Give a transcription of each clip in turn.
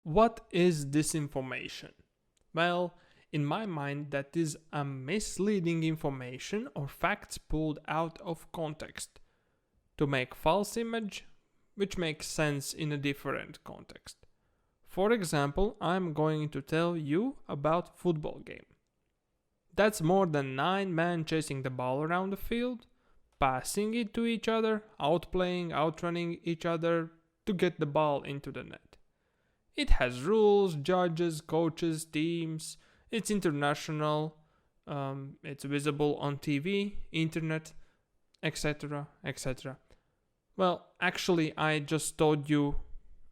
What is disinformation? Well, in my mind, that is a misleading information or facts pulled out of context to make false image which makes sense in a different context. For example, I'm going to tell you about football game. That's more than 9 men chasing the ball around the field, passing it to each other, outplaying, outrunning each other to get the ball into the net. It has rules, judges, coaches, teams. It's international. It's visible on TV, internet, etc., etc. Well, actually, I just told you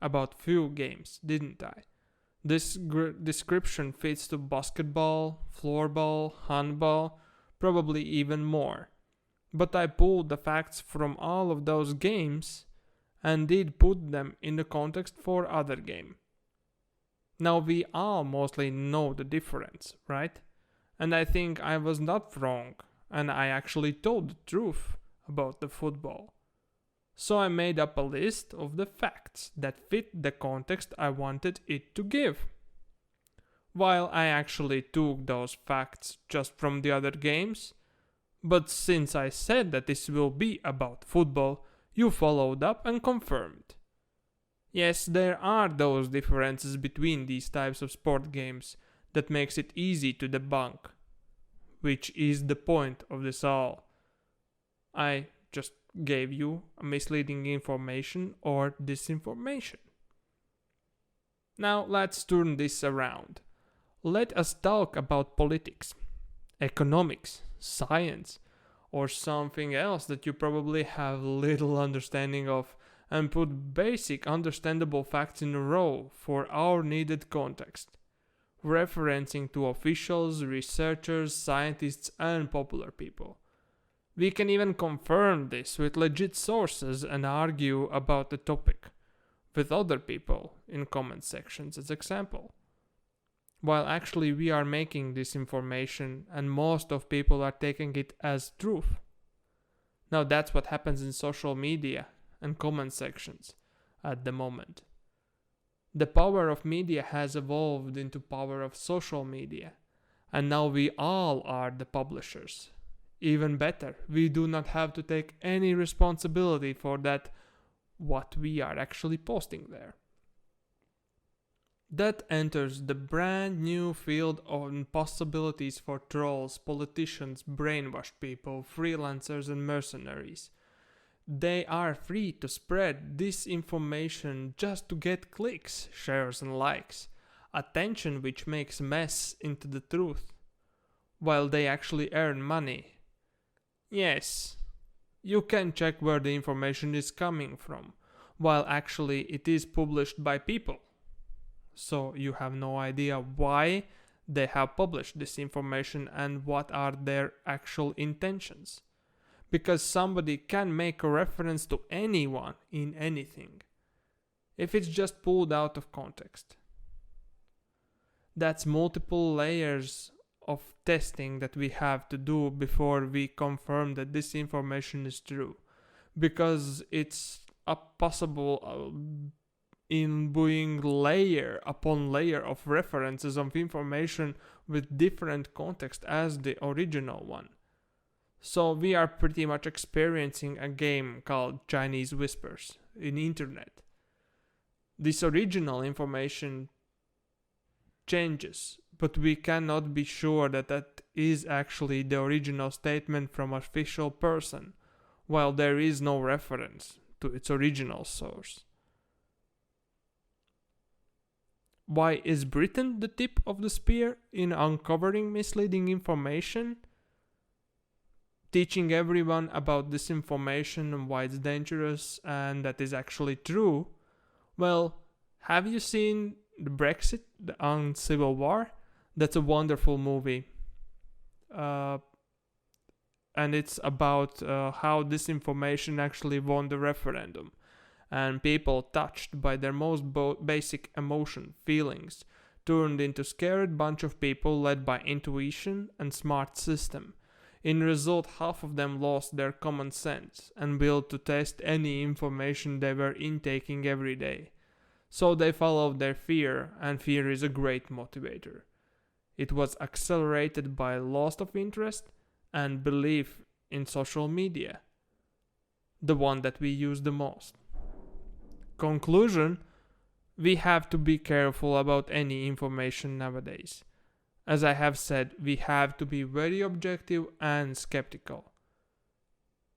about few games, didn't I? This description fits to basketball, floorball, handball, probably even more. But I pulled the facts from all of those games and did put them in the context for other game. Now we all mostly know the difference, right? And I think I was not wrong, and I actually told the truth about the football. So I made up a list of the facts that fit the context I wanted it to give. While I actually took those facts just from the other games, but since I said that this will be about football, you followed up and confirmed. Yes, there are those differences between these types of sport games that makes it easy to debunk, which is the point of this all. I just gave you a misleading information or disinformation. Now let's turn this around. Let us talk about politics, economics, science, or something else that you probably have little understanding of, and put basic understandable facts in a row for our needed context, referencing to officials, researchers, scientists, and popular people. We can even confirm this with legit sources and argue about the topic with other people in comment sections as example. While actually we are making this information and most of people are taking it as truth. Now that's what happens in social media and comment sections at the moment. The power of media has evolved into power of social media, and now we all are the publishers. Even better, we do not have to take any responsibility for that what we are actually posting there. That enters the brand new field of possibilities for trolls, politicians, brainwashed people, freelancers, and mercenaries. They are free to spread disinformation just to get clicks, shares, and likes, attention which makes mess into the truth, while they actually earn money. Yes, you can check where the information is coming from, while actually it is published by people. So you have no idea why they have published this information and what are their actual intentions. Because somebody can make a reference to anyone in anything, if it's just pulled out of context. That's multiple layers of testing that we have to do before we confirm that this information is true, because it's a possible imbuing layer upon layer of references of information with different context as the original one. So we are pretty much experiencing a game called Chinese Whispers in internet. This original information changes, but we cannot be sure that that is actually the original statement from an official person, while there is no reference to its original source. Why is Britain the tip of the spear in uncovering misleading information? Teaching everyone about disinformation and why it's dangerous and that is actually true. Well, have you seen the Brexit and Civil War? That's a wonderful movie. And it's about how disinformation actually won the referendum. And people touched by their most basic emotion, feelings, turned into scared bunch of people led by intuition and smart system. In result, half of them lost their common sense and will to test any information they were intaking every day. So they followed their fear, and fear is a great motivator. It was accelerated by loss of interest and belief in social media, the one that we use the most. Conclusion: we have to be careful about any information nowadays. As I have said, we have to be very objective and skeptical,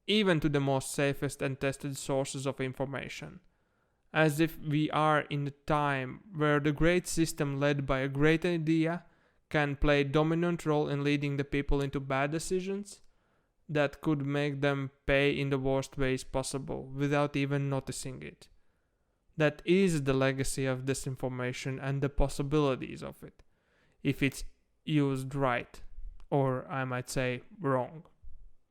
even to the most safest and tested sources of information. As if we are in a time where the great system led by a great idea can play a dominant role in leading the people into bad decisions that could make them pay in the worst ways possible without even noticing it. That is the legacy of disinformation and the possibilities of it, if it's used right, or I might say wrong.